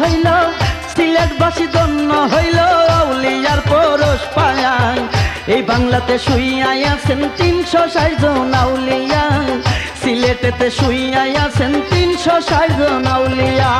হইল সিলেটবাসী ধন্য হইল আউলিয়ার পরশ পায়ায় এই বাংলাতে শুইয়াই আছেন 360 জন আউলিয়া সিলেটেতে শুইয়াই আছেন 360 জন আউলিয়া